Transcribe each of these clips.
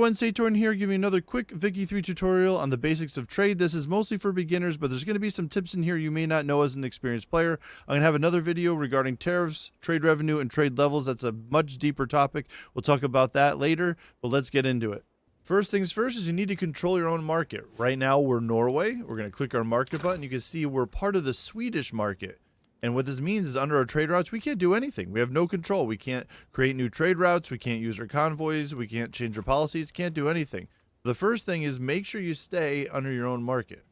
everyone, Satorn here, giving another quick Vicky 3 tutorial on the basics of trade. This is mostly for beginners, but there's going to be some tips in here you may not know as an experienced player. I'm going to have another video regarding tariffs, trade revenue, and trade levels. That's a much deeper topic. We'll talk about that later, but let's get into it. First things first is you need to control your own market. Right now we're Norway. We're going to click our market button. You can see we're part of the Swedish market. And what this means is under our trade routes, we can't do anything. We have no control. We can't create new trade routes. We can't use our convoys. We can't change our policies. Can't do anything. The first thing is make sure you stay under your own market.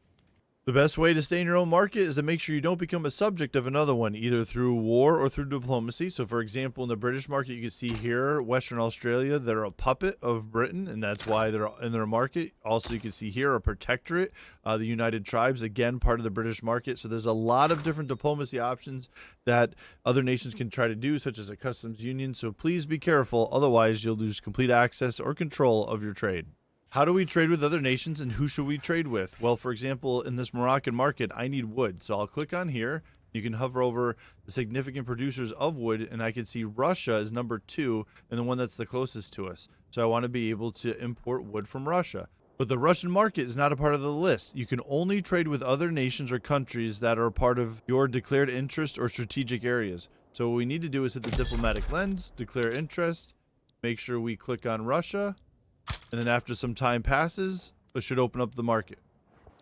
The best way to stay in your own market is to make sure you don't become a subject of another one, either through war or through diplomacy. So, for example, in the British market, you can see here, Western Australia, they're a puppet of Britain, and that's why they're in their market. Also, you can see here a protectorate, the United Tribes, again, part of the British market. So there's a lot of different diplomacy options that other nations can try to do, such as a customs union. So please be careful. Otherwise, you'll lose complete access or control of your trade. How do we trade with other nations, and who should we trade with? Well, for example, in this Moroccan market, I need wood. So I'll click on here. You can hover over the significant producers of wood, and I can see Russia is number 2 and the one that's the closest to us. So I want to be able to import wood from Russia. But the Russian market is not a part of the list. You can only trade with other nations or countries that are a part of your declared interest or strategic areas. So what we need to do is hit the diplomatic lens, declare interest, make sure we click on Russia. And then after some time passes, it should open up the market.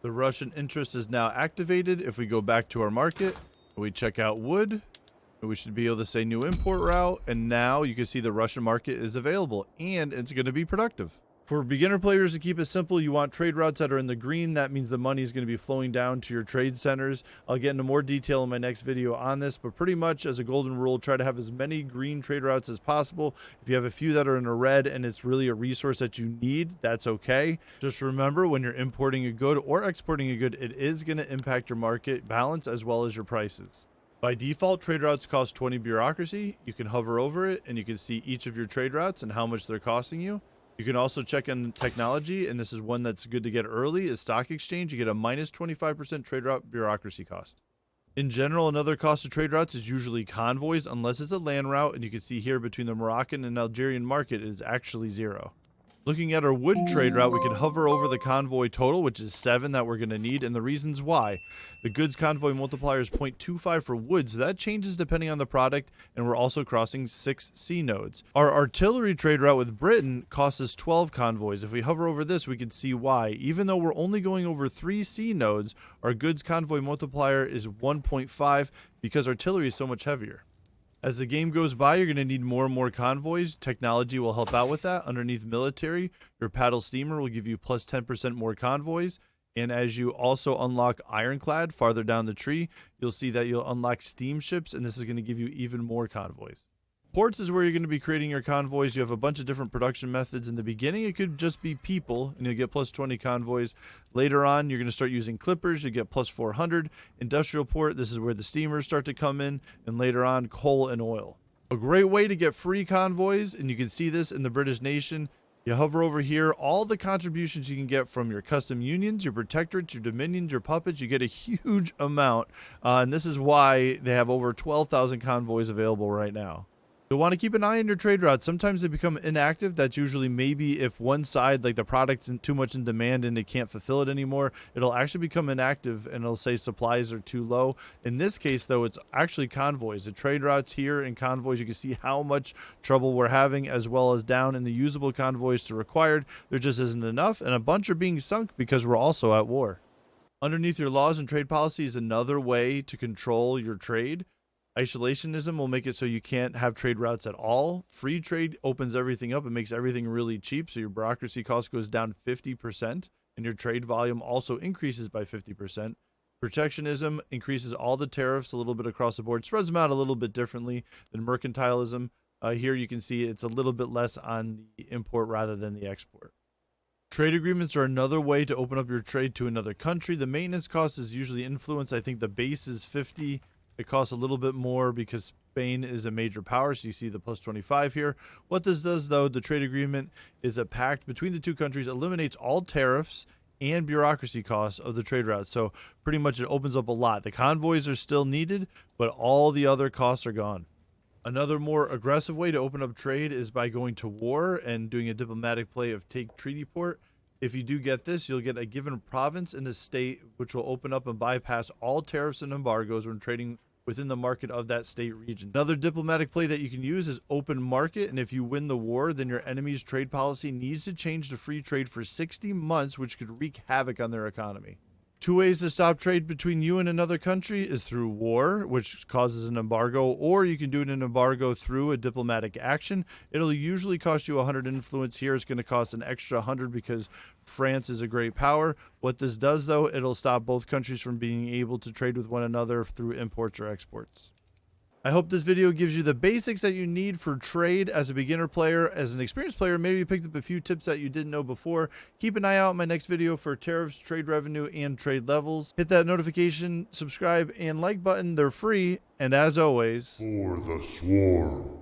The Russian interest is now activated. If we go back to our market, we check out wood, we should be able to say new import route. And now you can see the Russian market is available and it's going to be productive. For beginner players, to keep it simple, you want trade routes that are in the green. That means the money is going to be flowing down to your trade centers. I'll get into more detail in my next video on this, but pretty much as a golden rule, try to have as many green trade routes as possible. If you have a few that are in a red and it's really a resource that you need, that's okay. Just remember, when you're importing a good or exporting a good, it is going to impact your market balance as well as your prices. By default, trade routes cost 20 bureaucracy. You can hover over it and you can see each of your trade routes and how much they're costing you. You can also check on technology, and this is one that's good to get early, is stock exchange. You get a minus 25% trade route bureaucracy cost. In general, another cost of trade routes is usually convoys, unless it's a land route, and you can see here between the Moroccan and Algerian market, it is actually 0. Looking at our wood trade route, we can hover over the convoy total, which is 7 that we're going to need, and the reasons why. The goods convoy multiplier is 0.25 for wood, so that changes depending on the product, and we're also crossing 6 sea nodes. Our artillery trade route with Britain costs us 12 convoys. If we hover over this, we can see why. Even though we're only going over 3 sea nodes, our goods convoy multiplier is 1.5 because artillery is so much heavier. As the game goes by, you're going to need more and more convoys. Technology will help out with that. Underneath military, your paddle steamer will give you plus 10% more convoys. And as you also unlock ironclad farther down the tree, you'll see that you'll unlock steamships, and this is going to give you even more convoys. Ports is where you're going to be creating your convoys. You have a bunch of different production methods. In the beginning, it could just be people, and you'll get plus 20 convoys. Later on, you're going to start using clippers. You get plus 400. Industrial port, this is where the steamers start to come in. And later on, coal and oil. A great way to get free convoys, and you can see this in the British nation. You hover over here, all the contributions you can get from your custom unions, your protectorates, your dominions, your puppets. You get a huge amount. And this is why they have over 12,000 convoys available right now. You'll want to keep an eye on your trade routes. Sometimes they become inactive. That's usually maybe if one side, like the product's too much in demand and they can't fulfill it anymore, it'll actually become inactive and it'll say supplies are too low. In this case, though, it's actually convoys. The trade routes here and convoys, you can see how much trouble we're having, as well as down in the usable convoys to required. There just isn't enough, and a bunch are being sunk because we're also at war. Underneath your laws and trade policy is another way to control your trade. Isolationism will make it so you can't have trade routes at all. Free trade opens everything up and makes everything really cheap, so your bureaucracy cost goes down 50%, and your trade volume also increases by 50%. Protectionism increases all the tariffs a little bit across the board, spreads them out a little bit differently than mercantilism. Here you can see it's a little bit less on the import rather than the export. Trade agreements are another way to open up your trade to another country. The maintenance cost is usually influenced. I think the base is 50. It costs a little bit more because Spain is a major power, so you see the plus 25 here. What this does, though, the trade agreement is a pact between the two countries, eliminates all tariffs and bureaucracy costs of the trade route. So pretty much it opens up a lot. The convoys are still needed, but all the other costs are gone. Another more aggressive way to open up trade is by going to war and doing a diplomatic play of take treaty port. If you do get this, you'll get a given province in the state, which will open up and bypass all tariffs and embargoes when trading within the market of that state region. Another diplomatic play that you can use is open market, and if you win the war, then your enemy's trade policy needs to change to free trade for 60 months, which could wreak havoc on their economy. Two ways to stop trade between you and another country is through war, which causes an embargo, or you can do an embargo through a diplomatic action. It'll usually cost you 100 influence. Here it's going to cost an extra 100 because France is a great power. What this does, though, it'll stop both countries from being able to trade with one another through imports or exports. I hope this video gives you the basics that you need for trade as a beginner player. As an experienced player, maybe you picked up a few tips that you didn't know before. Keep an eye out on my next video for tariffs, trade revenue, and trade levels. Hit that notification, subscribe, and like button. They're free. And as always, for the swarm.